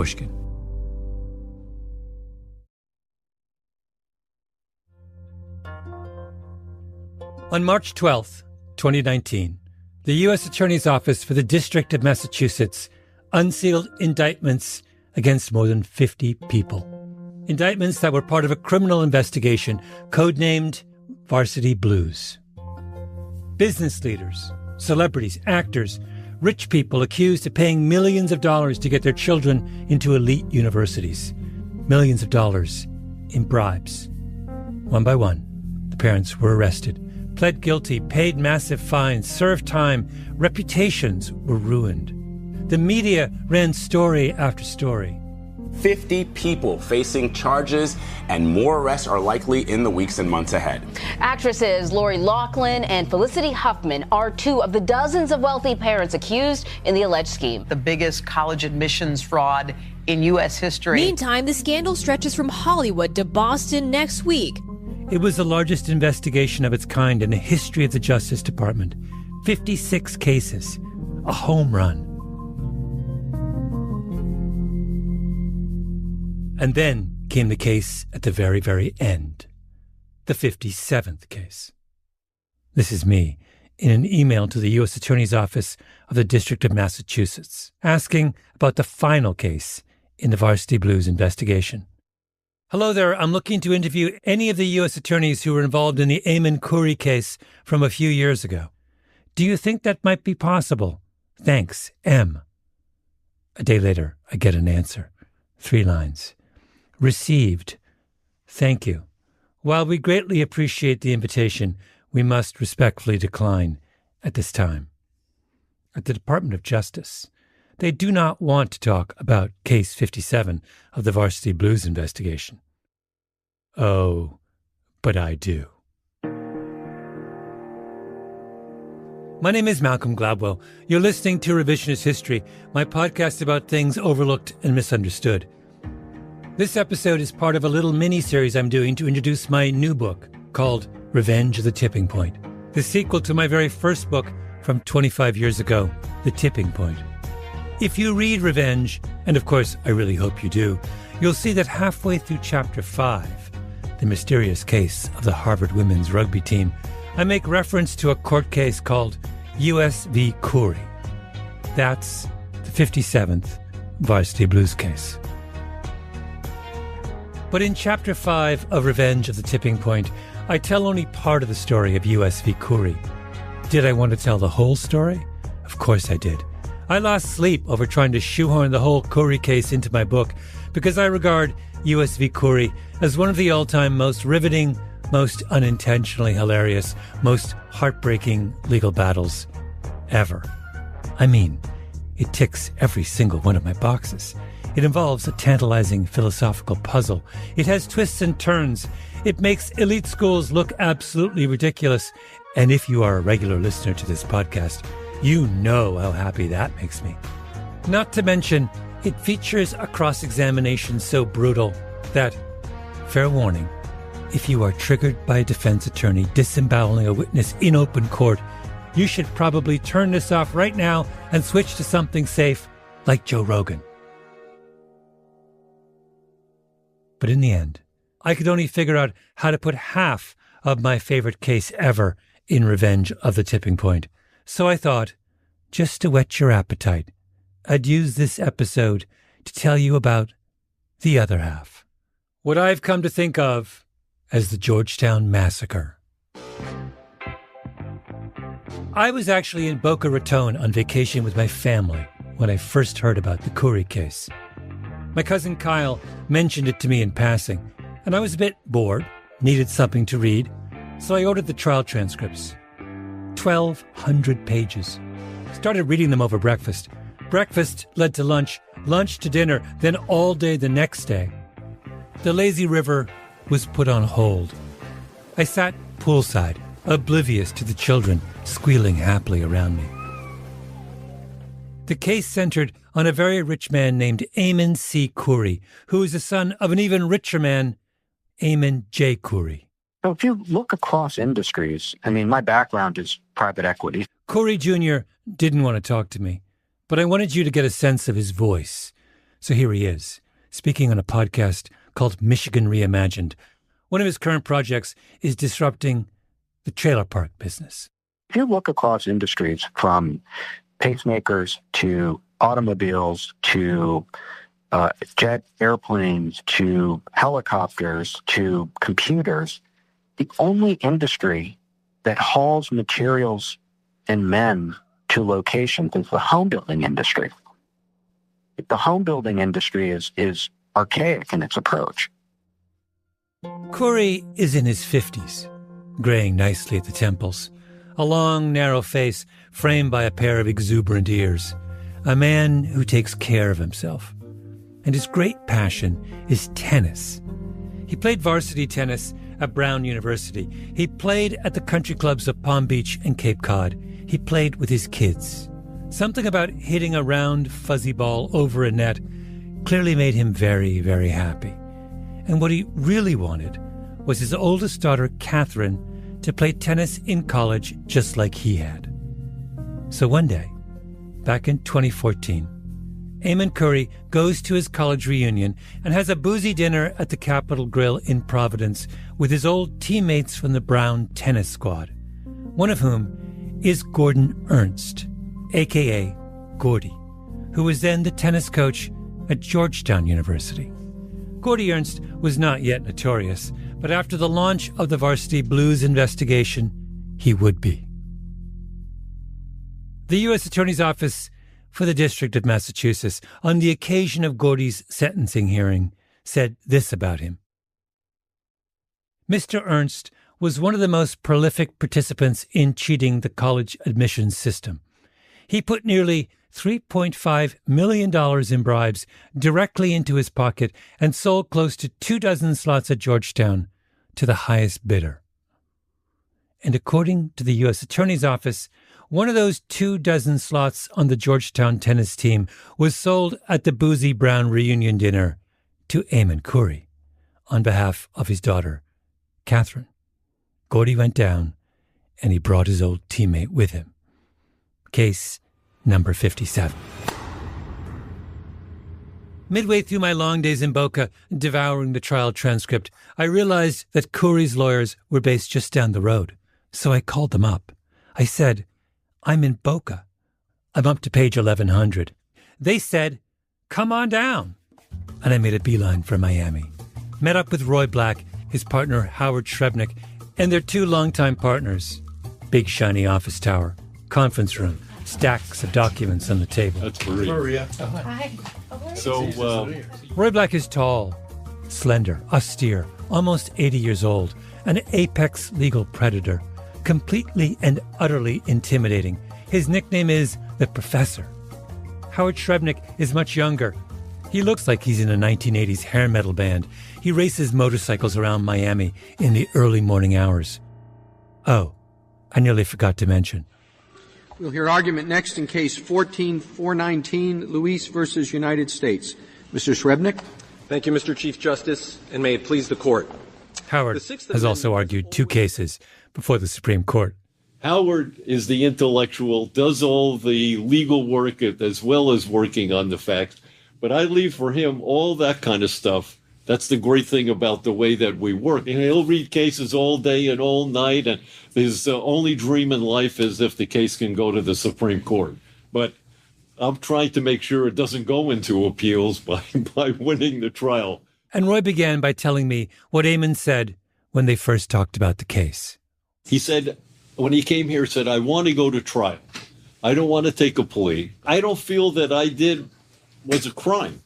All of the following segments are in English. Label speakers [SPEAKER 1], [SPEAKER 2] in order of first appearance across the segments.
[SPEAKER 1] Pushkin. On March 12th, 2019, the U.S. Attorney's Office for the District of Massachusetts unsealed indictments against more than 50 people. Indictments that were part of a criminal investigation codenamed Varsity Blues. Business leaders, celebrities, actors, rich people accused of paying millions of dollars to get their children into elite universities. Millions of dollars in bribes. One by one, the parents were arrested, pled guilty, paid massive fines, served time, reputations were ruined. The media ran story after story.
[SPEAKER 2] 50 people facing charges, and more arrests are likely in the weeks and months ahead.
[SPEAKER 3] Actresses Lori Loughlin and Felicity Huffman are two of the dozens of wealthy parents accused in the alleged scheme.
[SPEAKER 4] The biggest college admissions fraud in U.S. history.
[SPEAKER 5] Meantime, the scandal stretches from Hollywood to Boston next week.
[SPEAKER 1] It was the largest investigation of its kind in the history of the Justice Department. 56 cases. A home run. And then came the case at the very, very end. The 57th case. This is me in an email to the U.S. Attorney's Office of the District of Massachusetts, asking about the final case in the Varsity Blues investigation. Hello there, I'm looking to interview any of the U.S. attorneys who were involved in the Eamon Khoury case from a few years ago. Do you think that might be possible? Thanks, M. A day later, I get an answer. 3 lines. Received. Thank you. While we greatly appreciate the invitation, we must respectfully decline at this time. At the Department of Justice, they do not want to talk about Case 57 of the Varsity Blues investigation. Oh, but I do. My name is Malcolm Gladwell. You're listening to Revisionist History, my podcast about things overlooked and misunderstood. This episode is part of a little mini-series I'm doing to introduce my new book called Revenge of the Tipping Point, the sequel to my very first book from 25 years ago, The Tipping Point. If you read Revenge, and of course I really hope you do, you'll see that halfway through Chapter 5, the mysterious case of the Harvard women's rugby team, I make reference to a court case called U.S. v. Khoury. That's the 57th Varsity Blues case. But in Chapter 5 of Revenge of the Tipping Point, I tell only part of the story of U.S. v. Khoury. Did I want to tell the whole story? Of course I did. I lost sleep over trying to shoehorn the whole Khoury case into my book because I regard U.S. v. Khoury as one of the all-time most riveting, most unintentionally hilarious, most heartbreaking legal battles ever. I mean, it ticks every single one of my boxes. It involves a tantalizing philosophical puzzle. It has twists and turns. It makes elite schools look absolutely ridiculous. And if you are a regular listener to this podcast, you know how happy that makes me. Not to mention, it features a cross-examination so brutal that, fair warning, if you are triggered by a defense attorney disemboweling a witness in open court, you should probably turn this off right now and switch to something safe like Joe Rogan. But in the end, I could only figure out how to put half of my favorite case ever in Revenge of the Tipping Point. So I thought, just to whet your appetite, I'd use this episode to tell you about the other half. What I've come to think of as the Georgetown Massacre. I was actually in Boca Raton on vacation with my family when I first heard about the Khoury case. My cousin Kyle mentioned it to me in passing, and I was a bit bored, needed something to read, so I ordered the trial transcripts. 1,200 pages. Started reading them over breakfast. Breakfast led to lunch, lunch to dinner, then all day the next day. The lazy river was put on hold. I sat poolside, oblivious to the children squealing happily around me. The case centered on a very rich man named Eamon C. Khoury, who is the son of an even richer man, Eamon J. Khoury.
[SPEAKER 6] So if you look across industries, I mean, my background is private equity.
[SPEAKER 1] Khoury Jr. didn't want to talk to me, but I wanted you to get a sense of his voice. So here he is, speaking on a podcast called Michigan Reimagined. One of his current projects is disrupting the trailer park business.
[SPEAKER 6] If you look across industries from pacemakers to automobiles to jet airplanes to helicopters to computers, the only industry that hauls materials and men to locations is the home building industry. The home building industry is archaic in its approach.
[SPEAKER 1] Khoury is in his 50s, graying nicely at the temples, a long, narrow face framed by a pair of exuberant ears, a man who takes care of himself. And his great passion is tennis. He played varsity tennis at Brown University. He played at the country clubs of Palm Beach and Cape Cod. He played with his kids. Something about hitting a round, fuzzy ball over a net clearly made him very, very happy. And what he really wanted was his oldest daughter, Catherine, to play tennis in college just like he had. So one day, back in 2014, Eamon Khoury goes to his college reunion and has a boozy dinner at the Capitol Grill in Providence with his old teammates from the Brown tennis squad, one of whom is Gordon Ernst, a.k.a. Gordy, who was then the tennis coach at Georgetown University. Gordy Ernst was not yet notorious, but after the launch of the Varsity Blues investigation, he would be. The U.S. Attorney's Office for the District of Massachusetts, on the occasion of Gordy's sentencing hearing, said this about him. Mr. Ernst was one of the most prolific participants in cheating the college admissions system. He put nearly $3.5 million in bribes directly into his pocket and sold close to 24 slots at Georgetown to the highest bidder. And according to the U.S. Attorney's Office, one of those 24 slots on the Georgetown tennis team was sold at the Boozy Brown reunion dinner to Eamon Khoury on behalf of his daughter, Catherine. Gordy went down, and he brought his old teammate with him. Case number 57. Midway through my long days in Boca, devouring the trial transcript, I realized that Khoury's lawyers were based just down the road. So I called them up. I said, "I'm in Boca. I'm up to page 1100. They said, "Come on down." And I made a beeline for Miami. Met up with Roy Black, his partner Howard Shrebnick, and their two longtime partners. Big shiny office tower, conference room, stacks of documents on the table.
[SPEAKER 7] That's Maria.
[SPEAKER 3] Hi.
[SPEAKER 7] So,
[SPEAKER 1] Roy Black is tall, slender, austere, almost 80 years old, an apex legal predator, completely and utterly intimidating. His nickname is the Professor. Howard Shrebnick is much younger. He looks like he's in a 1980s hair metal band. He races motorcycles around Miami in the early morning hours. Oh, I nearly forgot to mention.
[SPEAKER 8] We'll hear argument next in Case 14-419, Luis versus United States. Mr. Shrebnick.
[SPEAKER 9] Thank you, Mr. Chief Justice, and may it please the Court.
[SPEAKER 1] Howard has also argued two cases before the Supreme Court.
[SPEAKER 7] Howard is the intellectual, does all the legal work as well as working on the facts, but I leave for him all that kind of stuff. That's the great thing about the way that we work. And he'll read cases all day and all night, and his only dream in life is if the case can go to the Supreme Court. But I'm trying to make sure it doesn't go into appeals by winning the trial.
[SPEAKER 1] And Roy began by telling me what Eamon said when they first talked about the case.
[SPEAKER 7] He said, when he came here, said, "I want to go to trial. I don't want to take a plea. I don't feel that I did was a crime."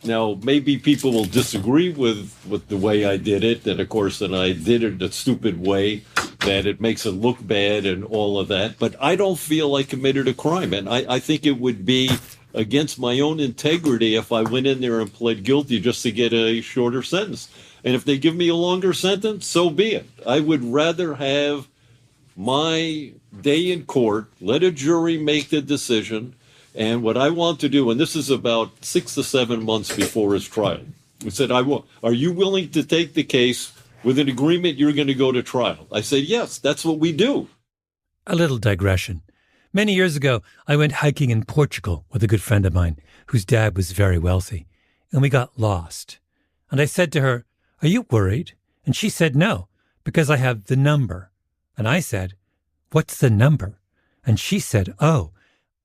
[SPEAKER 7] Now, maybe people will disagree with the way I did it, and of course, that I did it a stupid way, that it makes it look bad and all of that. But I don't feel I committed a crime, and I think it would be against my own integrity if I went in there and pled guilty just to get a shorter sentence. And if they give me a longer sentence, so be it. I would rather have my day in court, let a jury make the decision. And what I want to do, and this is about 6 to 7 months before his trial, he said, "Are you willing to take the case with an agreement you're going to go to trial?" I said, "Yes, that's what we do."
[SPEAKER 1] A little digression. Many years ago, I went hiking in Portugal with a good friend of mine whose dad was very wealthy. and we got lost. And I said to her, "Are you worried?" And she said, "No, because I have the number." And I said, "What's the number?" And she said, "Oh,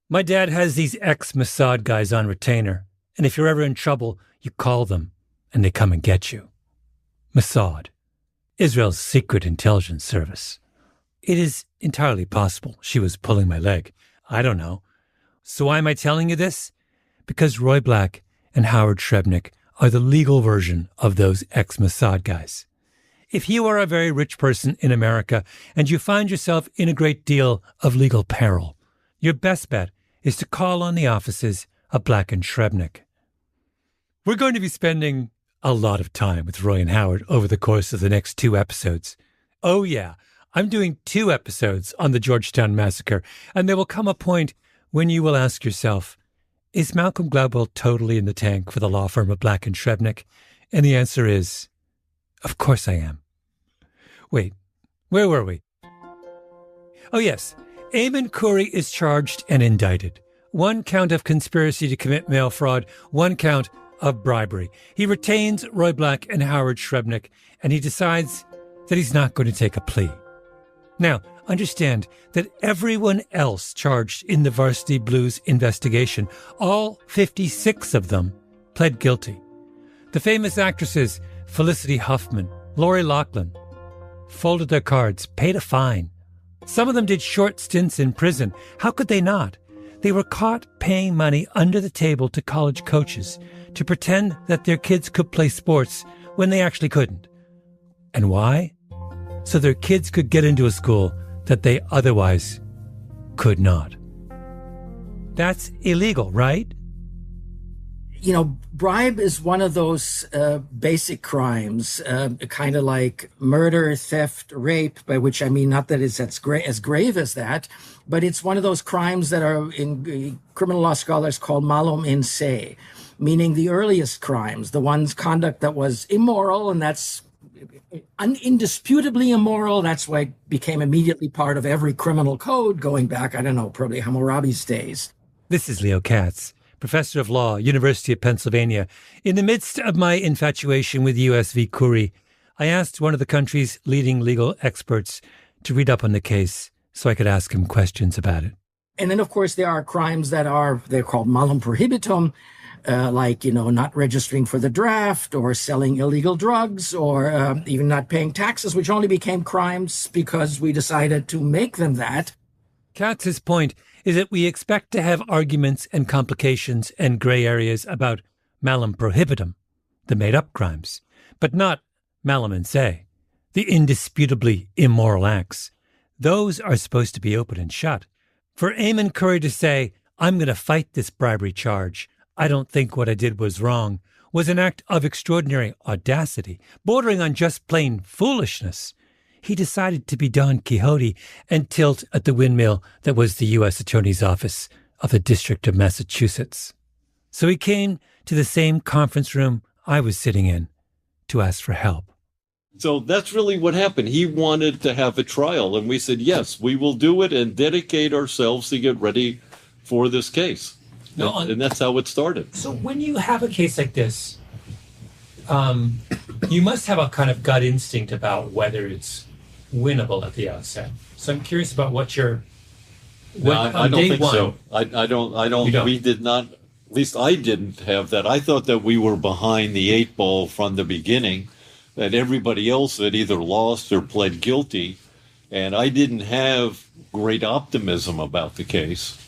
[SPEAKER 1] my dad has these ex-Mossad guys on retainer, and if you're ever in trouble, you call them, and they come and get you." Mossad, Israel's secret intelligence service. It is entirely possible she was pulling my leg. I don't know. So why am I telling you this? Because Roy Black and Howard Shrebnick are the legal version of those ex-Mossad guys. If you are a very rich person in America and you find yourself in a great deal of legal peril, your best bet is to call on the offices of Black and Shrebnick. We're going to be spending a lot of time with Roy and Howard over the course of the next 2 episodes. Oh yeah, I'm doing 2 episodes on the Georgetown Massacre, and there will come a point when you will ask yourself, is Malcolm Gladwell totally in the tank for the law firm of Black and Shrebnick? And the answer is, of course I am. Wait, where were we? Oh yes, Eamon Khoury is charged and indicted. 1 count of conspiracy to commit mail fraud, 1 count of bribery. He retains Roy Black and Howard Shrebnick, and he decides that he's not going to take a plea. Now, understand that everyone else charged in the Varsity Blues investigation, all 56 of them, pled guilty. The famous actresses Felicity Huffman, Lori Loughlin, folded their cards, paid a fine. Some of them did short stints in prison. How could they not? They were caught paying money under the table to college coaches to pretend that their kids could play sports when they actually couldn't. And why? So their kids could get into a school that they otherwise could not. That's illegal, right?
[SPEAKER 10] You know, bribe is one of those basic crimes, kind of like murder, theft, rape, by which I mean not that it's as grave as that, but it's one of those crimes that are in criminal law scholars called malum in se, meaning the earliest crimes, the ones conduct that was immoral, and that's indisputably immoral. That's why it became immediately part of every criminal code going back, I don't know, probably Hammurabi's days.
[SPEAKER 1] This is Leo Katz, professor of law, University of Pennsylvania. In the midst of my infatuation with U.S. v. Khoury, I asked one of the country's leading legal experts to read up on the case so I could ask him questions about it.
[SPEAKER 10] And then, of course, there are crimes that they're called malum prohibitum, like, not registering for the draft or selling illegal drugs or even not paying taxes, which only became crimes because we decided to make them that.
[SPEAKER 1] Katz's point is that we expect to have arguments and complications and gray areas about malum prohibitum, the made-up crimes, but not malum in se, the indisputably immoral acts. Those are supposed to be open and shut. For Eamon Khoury to say, "I'm going to fight this bribery charge, I don't think what I did was wrong," was an act of extraordinary audacity, bordering on just plain foolishness. He decided to be Don Quixote and tilt at the windmill that was the U.S. Attorney's Office of the District of Massachusetts. So he came to the same conference room I was sitting in to ask for help.
[SPEAKER 7] So that's really what happened. He wanted to have a trial, and we said, yes, we will do it and dedicate ourselves to get ready for this case. And that's how it started.
[SPEAKER 1] So when you have a case like this, you must have a kind of gut instinct about whether it's winnable at the outset. So I'm curious about what your...
[SPEAKER 7] I don't think so. I don't. We did not, at least I didn't have that. I thought that we were behind the 8 ball from the beginning, that everybody else had either lost or pled guilty, and I didn't have great optimism about the case,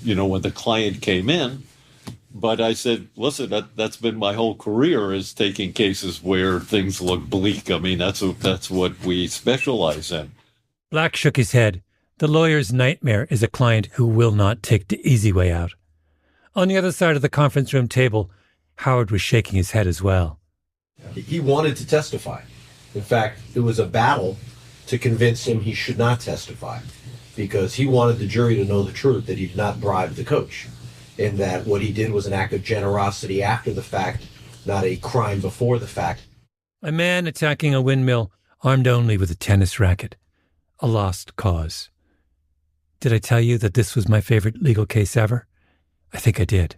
[SPEAKER 7] when the client came in. But I said, listen, that's been my whole career, is taking cases where things look bleak. I mean, that's what we specialize in.
[SPEAKER 1] Black shook his head. The lawyer's nightmare is a client who will not take the easy way out. On the other side of the conference room table, Howard was shaking his head as well.
[SPEAKER 11] He wanted to testify. In fact, it was a battle to convince him he should not testify, because he wanted the jury to know the truth, that he did not bribe the coach, and that what he did was an act of generosity after the fact, not a crime before the fact.
[SPEAKER 1] A man attacking a windmill, armed only with a tennis racket. A lost cause. Did I tell you that this was my favorite legal case ever? I think I did.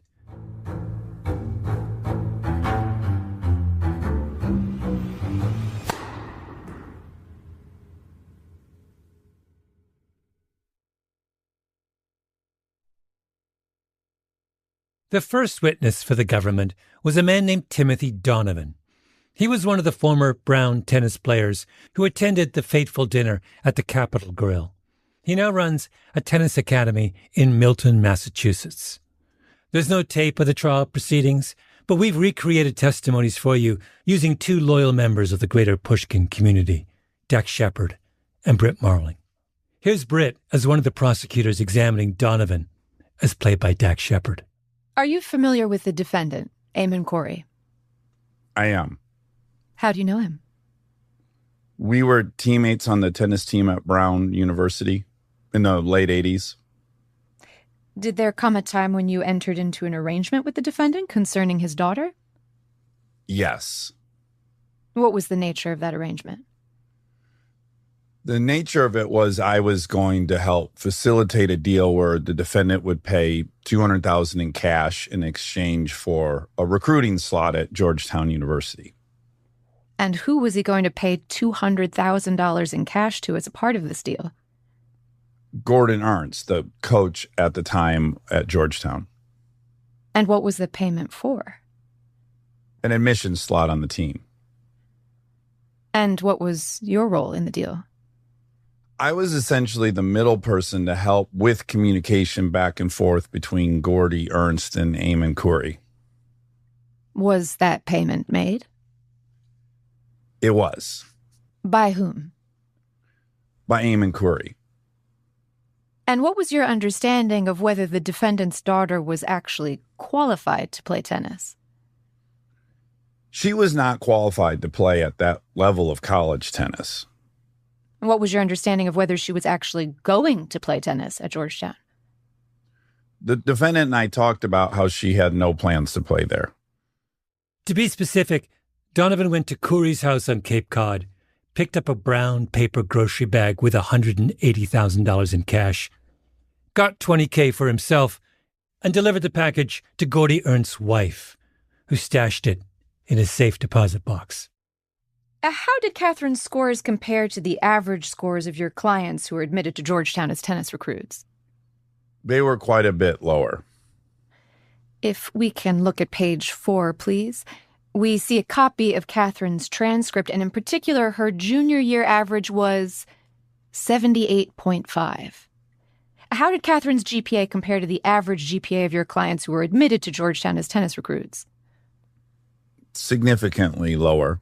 [SPEAKER 1] The first witness for the government was a man named Timothy Donovan. He was one of the former Brown tennis players who attended the fateful dinner at the Capitol Grill. He now runs a tennis academy in Milton, Massachusetts. There's no tape of the trial proceedings, but we've recreated testimonies for you using two loyal members of the greater Pushkin community, Dax Shepard and Britt Marling. Here's Britt as one of the prosecutors examining Donovan, as played by Dax Shepard.
[SPEAKER 12] Are you familiar with the defendant, Eamon Corey?
[SPEAKER 13] I am.
[SPEAKER 12] How do you know him?
[SPEAKER 13] We were teammates on the tennis team at Brown University in the late 80s.
[SPEAKER 12] Did there come a time when you entered into an arrangement with the defendant concerning his daughter?
[SPEAKER 13] Yes.
[SPEAKER 12] What was the nature of that arrangement?
[SPEAKER 13] The nature of it was I was going to help facilitate a deal where the defendant would pay $200,000 in cash in exchange for a recruiting slot at Georgetown University.
[SPEAKER 12] And who was he going to pay $200,000 in cash to as a part of this deal?
[SPEAKER 13] Gordon Ernst, the coach at the time at Georgetown.
[SPEAKER 12] And what was the payment for?
[SPEAKER 13] An admission slot on the team.
[SPEAKER 12] And what was your role in the deal?
[SPEAKER 13] I was essentially the middle person to help with communication back and forth between Gordy Ernst and Eamon Corey.
[SPEAKER 12] Was that payment made?
[SPEAKER 13] It was.
[SPEAKER 12] By whom?
[SPEAKER 13] By Eamon Corey.
[SPEAKER 12] And what was your understanding of whether the defendant's daughter was actually qualified to play tennis?
[SPEAKER 13] She was not qualified to play at that level of college tennis.
[SPEAKER 12] And what was your understanding of whether she was actually going to play tennis at Georgetown?
[SPEAKER 13] The defendant and I talked about how she had no plans to play there.
[SPEAKER 1] To be specific, Donovan went to Corey's house on Cape Cod, picked up a brown paper grocery bag with $180,000 in cash, got $20,000 for himself, and delivered the package to Gordy Ernst's wife, who stashed it in his safe deposit box.
[SPEAKER 12] How did Catherine's scores compare to the average scores of your clients who were admitted to Georgetown as tennis recruits?
[SPEAKER 13] They were quite a bit lower.
[SPEAKER 12] If we can look at page 4, please. We see a copy of Catherine's transcript, and in particular, her junior year average was 78.5. How did Catherine's GPA compare to the average GPA of your clients who were admitted to Georgetown as tennis recruits?
[SPEAKER 13] Significantly lower.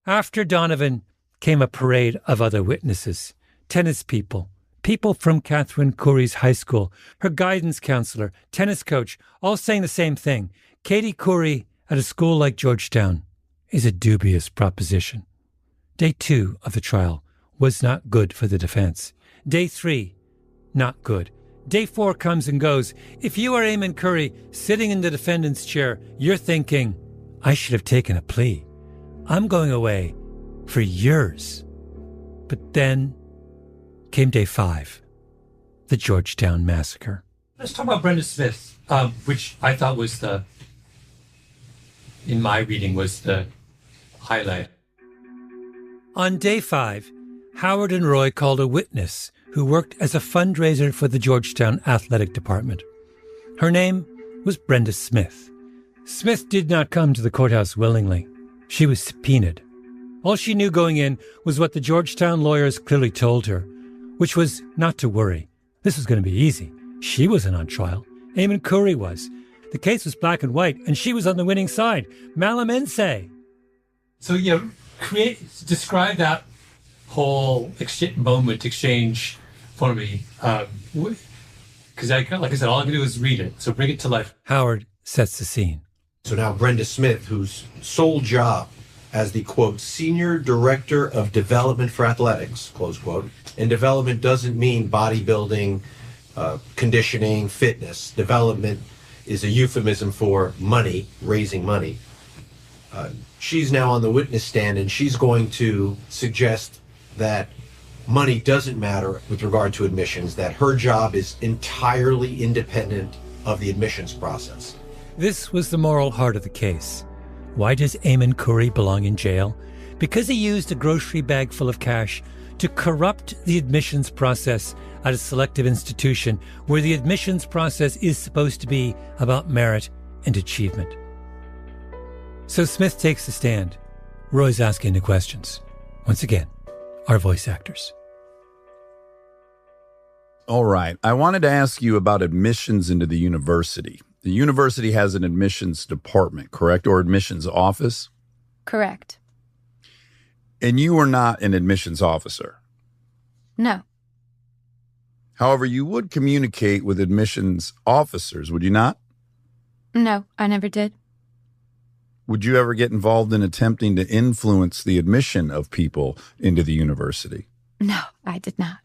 [SPEAKER 1] After Donovan came a parade of other witnesses, tennis people, people from Catherine Corey's high school, her guidance counselor, tennis coach, all saying the same thing. Katie Corey at a school like Georgetown is a dubious proposition. Day 2 of the trial was not good for the defense. Day 3, not good. Day 4 comes and goes. If you are Eamon Corey sitting in the defendant's chair, you're thinking, I should have taken a plea. I'm going away for years. But then came day 5, the Georgetown Massacre. Let's talk about Brenda Smith, which I thought was in my reading, was the highlight. On day 5, Howard and Roy called a witness who worked as a fundraiser for the Georgetown Athletic Department. Her name was Brenda Smith. Smith did not come to the courthouse willingly. She was subpoenaed. All she knew going in was what the Georgetown lawyers clearly told her, which was not to worry. This was going to be easy. She wasn't on trial. Eamon Corey was. The case was black and white, and she was on the winning side. Malum Ense. So, describe that whole exchange for me. Because, like I said, all I can do is read it. So bring it to life. Howard sets the scene.
[SPEAKER 11] So now Brenda Smith, whose sole job as the, quote, Senior Director of Development for Athletics, close quote, and development doesn't mean bodybuilding, conditioning, fitness. Development is a euphemism for money, raising money. She's now on the witness stand, and she's going to suggest that money doesn't matter with regard to admissions, that her job is entirely independent of the admissions process.
[SPEAKER 1] This was the moral heart of the case. Why does Eamon Corey belong in jail? Because he used a grocery bag full of cash to corrupt the admissions process at a selective institution where the admissions process is supposed to be about merit and achievement. So Smith takes the stand. Roy's asking the questions. Once again, our voice actors.
[SPEAKER 13] All right. I wanted to ask you about admissions into the university. The university has an admissions department, correct? Or admissions office?
[SPEAKER 12] Correct.
[SPEAKER 13] And you were not an admissions officer?
[SPEAKER 12] No.
[SPEAKER 13] However, you would communicate with admissions officers, would you not?
[SPEAKER 12] No, I never did.
[SPEAKER 13] Would you ever get involved in attempting to influence the admission of people into the university?
[SPEAKER 12] No, I did not.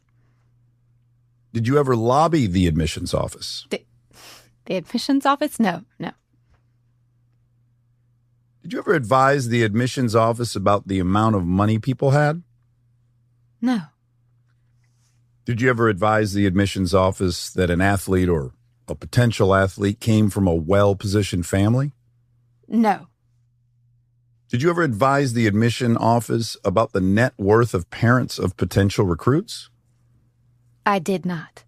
[SPEAKER 13] Did you ever lobby the admissions office?
[SPEAKER 12] The admissions office? No.
[SPEAKER 13] Did you ever advise the admissions office about the amount of money people had?
[SPEAKER 12] No.
[SPEAKER 13] Did you ever advise the admissions office that an athlete or a potential athlete came from a well-positioned family?
[SPEAKER 12] No.
[SPEAKER 13] Did you ever advise the admission office about the net worth of parents of potential recruits?
[SPEAKER 12] I did not.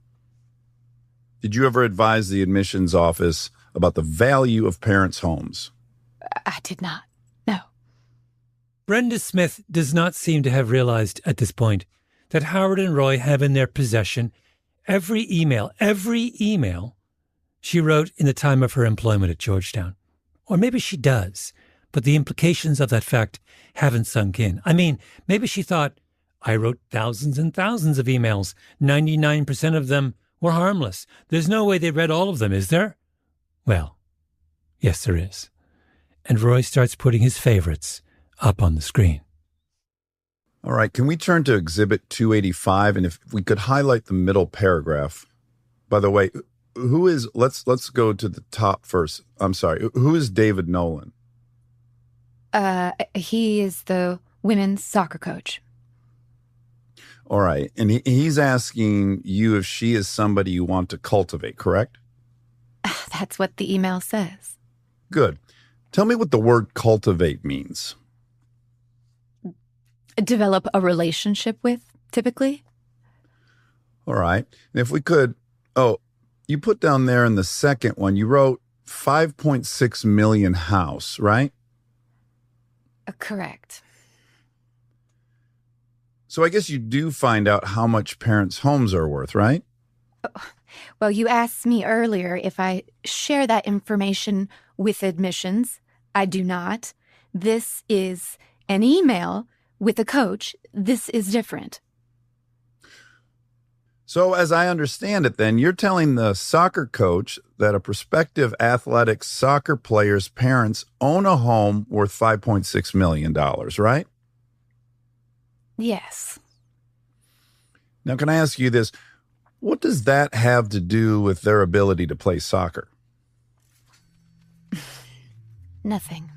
[SPEAKER 13] Did you ever advise the admissions office about the value of parents' homes?
[SPEAKER 12] I did not. No.
[SPEAKER 1] Brenda Smith does not seem to have realized at this point that Howard and Roy have in their possession every email she wrote in the time of her employment at Georgetown. Or maybe she does, but the implications of that fact haven't sunk in. I mean, maybe she thought, I wrote thousands and thousands of emails. 99% of them were harmless. There's no way they read all of them, is there? Well, yes, there is. And Roy starts putting his favorites up on the screen.
[SPEAKER 13] All right, can we turn to Exhibit 285? And if we could highlight the middle paragraph. By the way, who is, let's go to the top first. I'm sorry, who is David Nolan?
[SPEAKER 12] He is the women's soccer coach.
[SPEAKER 13] All right, and he's asking you if she is somebody you want to cultivate, correct?
[SPEAKER 12] That's what the email says.
[SPEAKER 13] Good. Tell me what the word cultivate means.
[SPEAKER 12] Develop a relationship with, typically.
[SPEAKER 13] All right. And if we could, you put down there in the second one, you wrote 5.6 million house, right?
[SPEAKER 12] Correct.
[SPEAKER 13] So I guess you do find out how much parents' homes are worth, right?
[SPEAKER 12] Well, you asked me earlier if I share that information with admissions. I do not. This is an email with a coach. This is different.
[SPEAKER 13] So as I understand it, then, you're telling the soccer coach that a prospective athletic soccer player's parents own a home worth $5.6 million, right?
[SPEAKER 12] Yes.
[SPEAKER 13] Now, can I ask you this? What does that have to do with their ability to play soccer?
[SPEAKER 12] Nothing.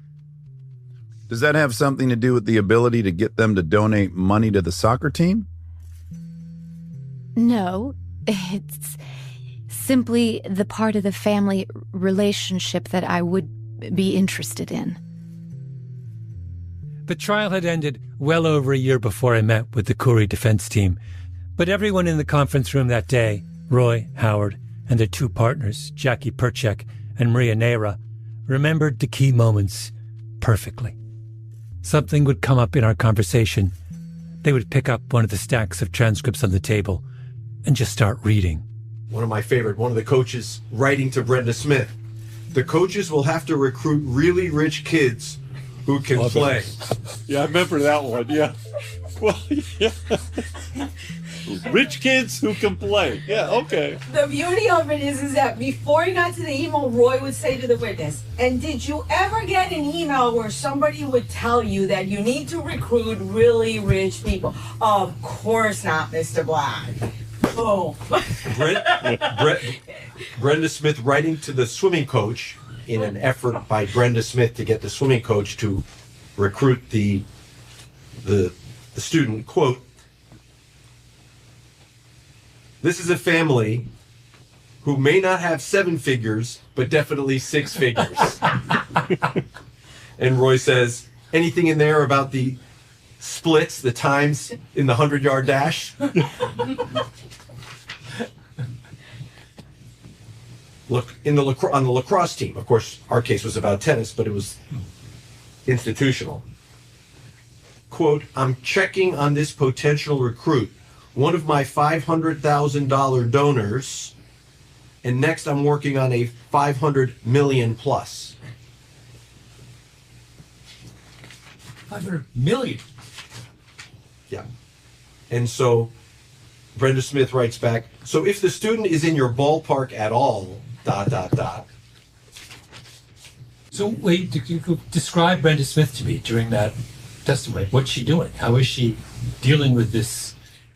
[SPEAKER 13] Does that have something to do with the ability to get them to donate money to the soccer team?
[SPEAKER 12] No, it's simply the part of the family relationship that I would be interested in.
[SPEAKER 1] The trial had ended well over a year before I met with the Khoury defense team, but everyone in the conference room that day, Roy, Howard, and their two partners, Jackie Perchek and Maria Neira, remembered the key moments perfectly. Something would come up in our conversation. They would pick up one of the stacks of transcripts on the table and just start reading.
[SPEAKER 11] One of the coaches writing to Brenda Smith. The coaches will have to recruit really rich kids who can play.
[SPEAKER 7] Yeah, I remember that one, yeah. Well, yeah. Rich kids who can play. Yeah, okay.
[SPEAKER 14] The beauty of it is that before he got to the email, Roy would say to the witness, and did you ever get an email where somebody would tell you that you need to recruit really rich people? Of course not, Mr. Black. Oh.
[SPEAKER 11] Brenda Smith writing to the swimming coach in an effort by Brenda Smith to get the swimming coach to recruit the student, quote, "This is a family who may not have 7 figures, but definitely 6 figures." And Roy says, anything in there about the splits the times in the 100-yard dash. Look, on the lacrosse team, of course, our case was about tennis, but it was institutional. Quote, I'm checking on this potential recruit, one of my $500,000 donors, and next I'm working on a $500 million plus.
[SPEAKER 1] 500 million?
[SPEAKER 11] Yeah. And so Brenda Smith writes back, so if the student is in your ballpark at all, ...
[SPEAKER 1] So wait, describe Brenda Smith to me during that testimony. What's she doing? How is she dealing with this?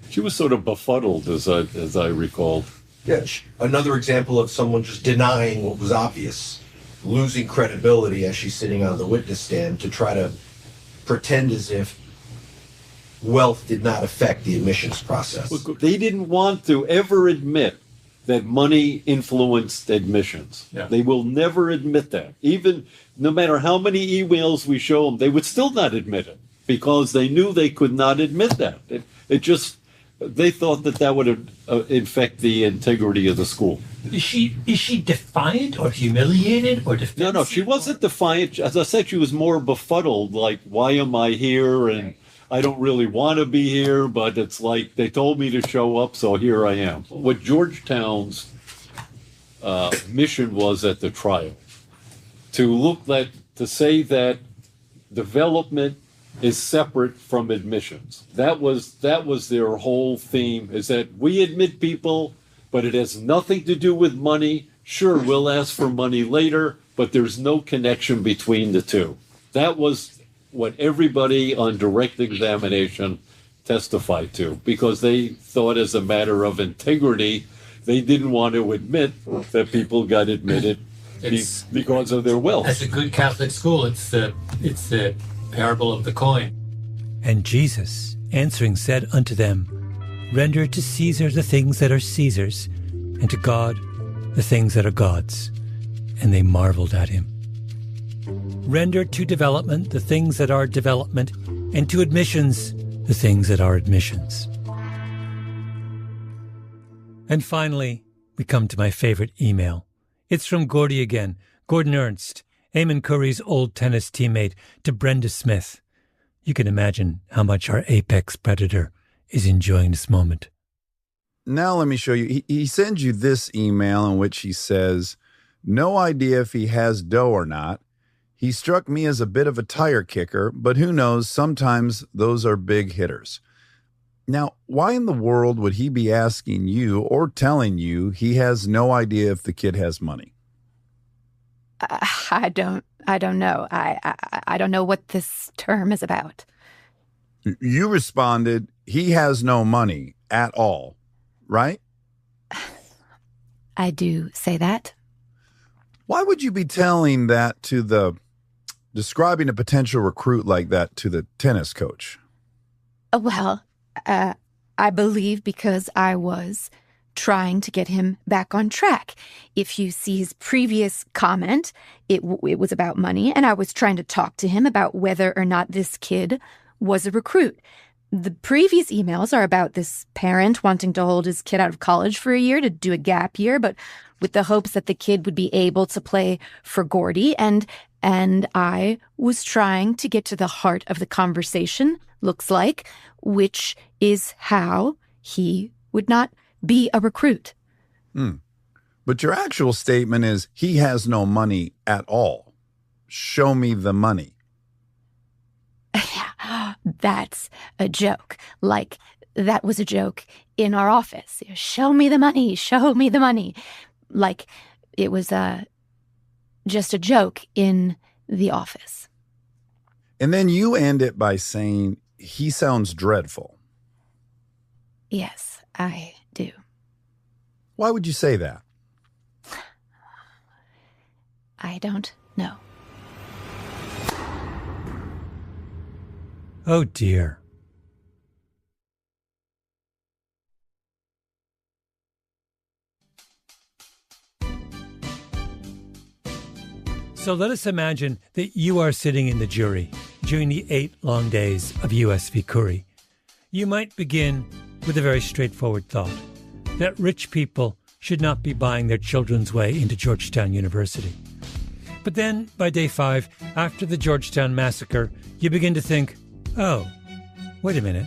[SPEAKER 7] She was sort of befuddled, as I recalled.
[SPEAKER 11] Yeah, another example of someone just denying what was obvious, losing credibility as she's sitting on the witness stand to try to pretend as if wealth did not affect the admissions process.
[SPEAKER 7] They didn't want to ever admit that money influenced admissions.
[SPEAKER 1] Yeah.
[SPEAKER 7] They will never admit that. Even no matter how many emails we show them, they would still not admit it because they knew they could not admit that. They thought that would infect the integrity of the school.
[SPEAKER 1] Is she defiant or humiliated or defensive?
[SPEAKER 7] No, she wasn't defiant. As I said, she was more befuddled, like, why am I here? And I don't really want to be here, but it's like they told me to show up, so here I am. What Georgetown's mission was at the trial, to say that development is separate from admissions. That was their whole theme, is that we admit people, but it has nothing to do with money. Sure, we'll ask for money later, but there's no connection between the two. That was what everybody on direct examination testified to, because they thought, as a matter of integrity, they didn't want to admit that people got admitted because of their wealth.
[SPEAKER 1] As a good Catholic school, it's the parable of the coin. And Jesus, answering, said unto them, Render to Caesar the things that are Caesar's, and to God the things that are God's. And they marveled at him. Render to development the things that are development, and to admissions the things that are admissions. And finally, we come to my favorite email. It's from Gordy again, Gordon Ernst, Eamon Curry's old tennis teammate, to Brenda Smith. You can imagine how much our apex predator is enjoying this moment.
[SPEAKER 13] Now let me show you. He sends you this email in which he says, no idea if he has dough or not. He struck me as a bit of a tire kicker, but who knows, sometimes those are big hitters. Now, why in the world would he be asking you or telling you he has no idea if the kid has money?
[SPEAKER 12] I don't know. I don't know what this term is about.
[SPEAKER 13] You responded, he has no money at all, right?
[SPEAKER 12] I do say that.
[SPEAKER 13] Why would you be telling that describing a potential recruit like that to the tennis coach?
[SPEAKER 12] Well, I believe because I was trying to get him back on track. If you see his previous comment, it was about money, and I was trying to talk to him about whether or not this kid was a recruit. The previous emails are about this parent wanting to hold his kid out of college for a year to do a gap year, but with the hopes that the kid would be able to play for Gordy, and I was trying to get to the heart of the conversation, looks like, which is how he would not be a recruit.
[SPEAKER 13] But your actual statement is, he has no money at all. Show me the money.
[SPEAKER 12] That's a joke. Like, that was a joke in our office. Show me the money. Show me the money. Like, it was just a joke in the office.
[SPEAKER 13] And then you end it by saying, he sounds dreadful.
[SPEAKER 12] Yes, I do.
[SPEAKER 13] Why would you say that?
[SPEAKER 12] I don't know.
[SPEAKER 1] Oh, dear. So let us imagine that you are sitting in the jury. during the 8 long days of US v. Curry, you might begin with a very straightforward thought, that rich people should not be buying their children's way into Georgetown University. But then, by day 5, after the Georgetown massacre, you begin to think, oh, wait a minute.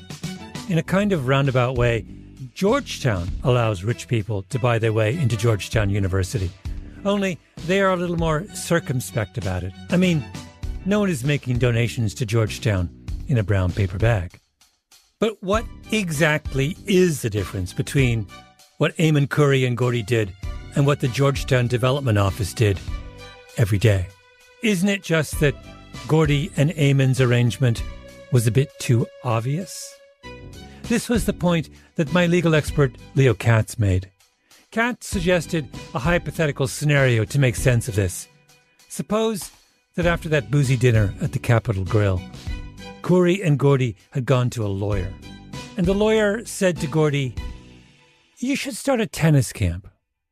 [SPEAKER 1] In a kind of roundabout way, Georgetown allows rich people to buy their way into Georgetown University. Only they are a little more circumspect about it. I mean, no one is making donations to Georgetown in a brown paper bag. But what exactly is the difference between what Eamon Curry and Gordy did and what the Georgetown Development Office did every day? Isn't it just that Gordy and Eamon's arrangement was a bit too obvious? This was the point that my legal expert Leo Katz made. Katz suggested a hypothetical scenario to make sense of this. Suppose that after that boozy dinner at the Capitol Grill, Curry and Gordy had gone to a lawyer. And the lawyer said to Gordy, "You should start a tennis camp."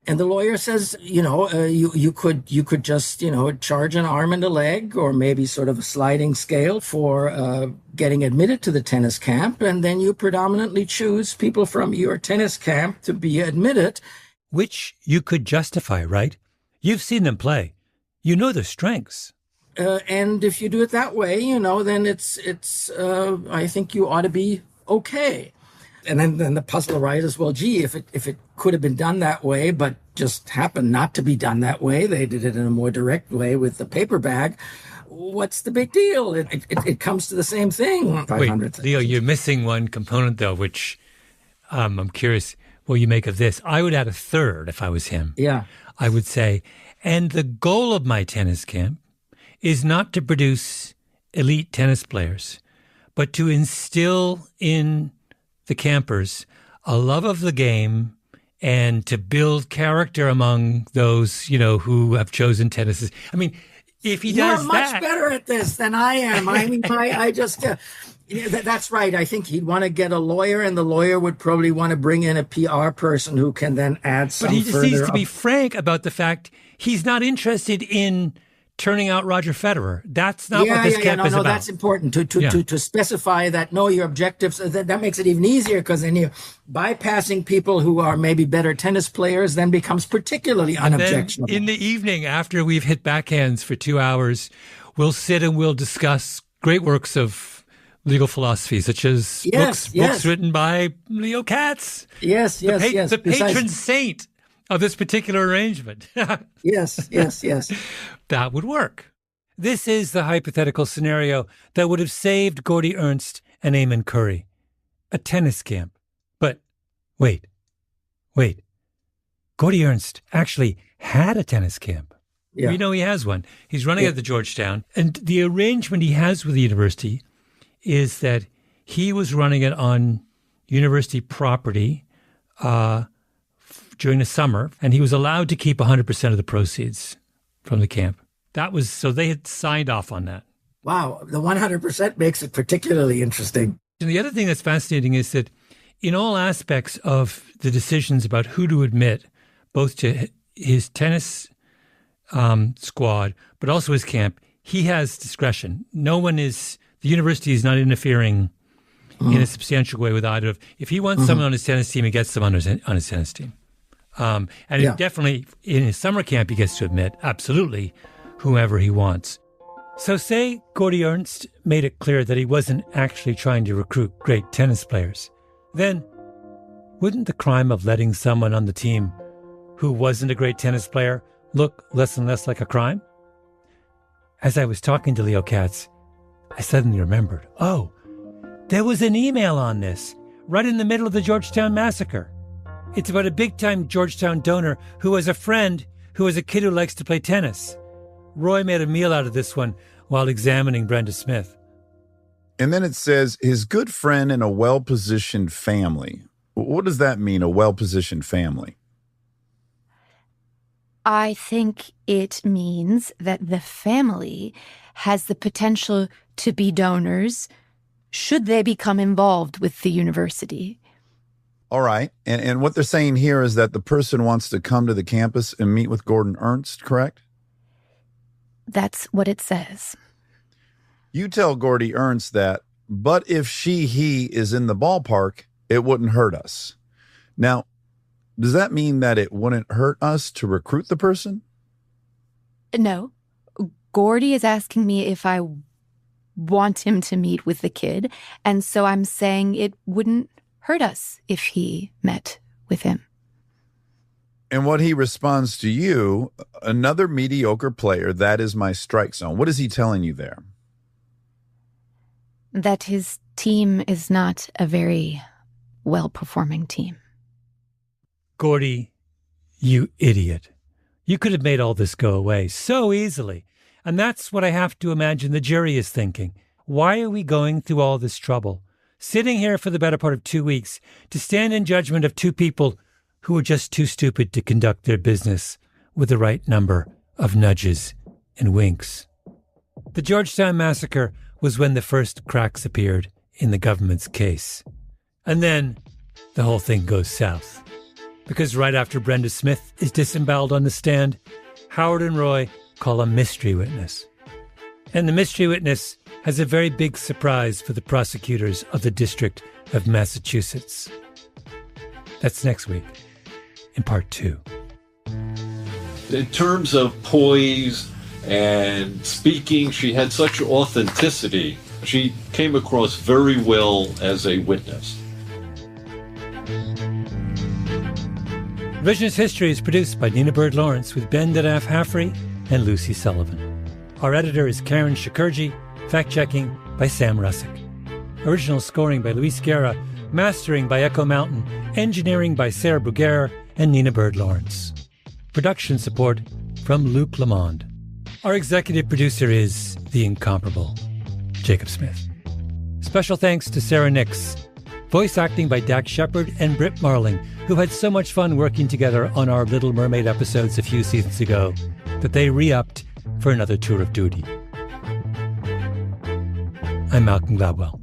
[SPEAKER 10] And the lawyer says, you could just, charge an arm and a leg, or maybe sort of a sliding scale for getting admitted to the tennis camp. And then you predominantly choose people from your tennis camp to be admitted.
[SPEAKER 1] Which you could justify, right? You've seen them play. You know their strengths.
[SPEAKER 10] And if you do it that way, then it's I think you ought to be okay. And then the puzzle arises, well, gee, if it could have been done that way, but just happened not to be done that way, they did it in a more direct way with the paper bag, what's the big deal? It comes to the same thing.
[SPEAKER 1] Wait, Leo, you're missing one component, though, which I'm curious what you make of this. I would add a third if I was him.
[SPEAKER 10] Yeah.
[SPEAKER 1] I would say, and the goal of my tennis camp is not to produce elite tennis players, but to instill in the campers a love of the game and to build character among those, who have chosen tennis. I mean, if he does
[SPEAKER 10] You're much better at this than I am. I mean, I just... that's right. I think he'd want to get a lawyer, and the lawyer would probably want to bring in a PR person who can then add some.
[SPEAKER 1] But he just needs to be frank about the fact he's not interested in turning out Roger Federer. That's not what this camp is about.
[SPEAKER 10] That's important to specify that. No, your objectives. That makes it even easier, because then you bypassing people who are maybe better tennis players then becomes particularly unobjectionable.
[SPEAKER 1] In the evening, after we've hit backhands for 2 hours, we'll sit and we'll discuss great works of legal philosophy, such as books written by Leo Katz. The patron saint of this particular arrangement.
[SPEAKER 10] Yes.
[SPEAKER 1] That would work. This is the hypothetical scenario that would have saved Gordy Ernst and Eamon Curry. A tennis camp. But wait. Gordy Ernst actually had a tennis camp.
[SPEAKER 10] Yeah.
[SPEAKER 1] We know he has one. He's running at the Georgetown. And the arrangement he has with the university is that he was running it on university property during the summer, and he was allowed to keep 100% of the proceeds from the camp. That was, so they had signed off on that.
[SPEAKER 10] Wow, the 100% makes it particularly interesting.
[SPEAKER 1] And the other thing that's fascinating is that in all aspects of the decisions about who to admit, both to his tennis squad, but also his camp, he has discretion. The university is not interfering in a substantial way with either of. If he wants someone on his tennis team, he gets them on his tennis team. Definitely in his summer camp, he gets to admit absolutely whoever he wants. So say Gordy Ernst made it clear that he wasn't actually trying to recruit great tennis players. Then wouldn't the crime of letting someone on the team who wasn't a great tennis player look less and less like a crime? As I was talking to Leo Katz, I suddenly remembered, there was an email on this right in the middle of the Georgetown massacre. It's about a big-time Georgetown donor who has a friend who has a kid who likes to play tennis. Roy made a meal out of this one while examining Brenda Smith.
[SPEAKER 13] And then it says, his good friend and a well-positioned family. What does that mean, a well-positioned family?
[SPEAKER 12] I think it means that the family has the potential to be donors should they become involved with the university.
[SPEAKER 13] All right. And what they're saying here is that the person wants to come to the campus and meet with Gordon Ernst, correct?
[SPEAKER 12] That's what it says.
[SPEAKER 13] You tell Gordy Ernst that, but if he is in the ballpark, it wouldn't hurt us. Now, does that mean that it wouldn't hurt us to recruit the person?
[SPEAKER 12] No. Gordy is asking me if I want him to meet with the kid, and so I'm saying it wouldn't hurt us if he met with him.
[SPEAKER 13] And what he responds to you, another mediocre player, that is my strike zone. What is he telling you there?
[SPEAKER 12] That his team is not a very well-performing team.
[SPEAKER 1] Gordy, you idiot. You could have made all this go away so easily. And that's what I have to imagine the jury is thinking. Why are we going through all this trouble? Sitting here for the better part of 2 weeks to stand in judgment of two people who were just too stupid to conduct their business with the right number of nudges and winks. The Georgetown Massacre was when the first cracks appeared in the government's case. And then the whole thing goes south. Because right after Brenda Smith is disemboweled on the stand, Howard and Roy call a mystery witness. And the mystery witness has a very big surprise for the prosecutors of the District of Massachusetts. That's next week in part 2.
[SPEAKER 7] In terms of poise and speaking, she had such authenticity. She came across very well as a witness.
[SPEAKER 1] Revisionist History is produced by Nina Bird Lawrence with Ben Dadaf Haffrey and Lucy Sullivan. Our editor is Karen Shakurji, fact-checking by Sam Russick. Original scoring by Luis Guerra, mastering by Echo Mountain, engineering by Sarah Bruguera and Nina Bird Lawrence. Production support from Luke Lamond. Our executive producer is the incomparable Jacob Smith. Special thanks to Sarah Nix. Voice acting by Dax Shepard and Britt Marling, who had so much fun working together on our Little Mermaid episodes a few seasons ago that they re-upped for another tour of duty. I'm Malcolm Gladwell.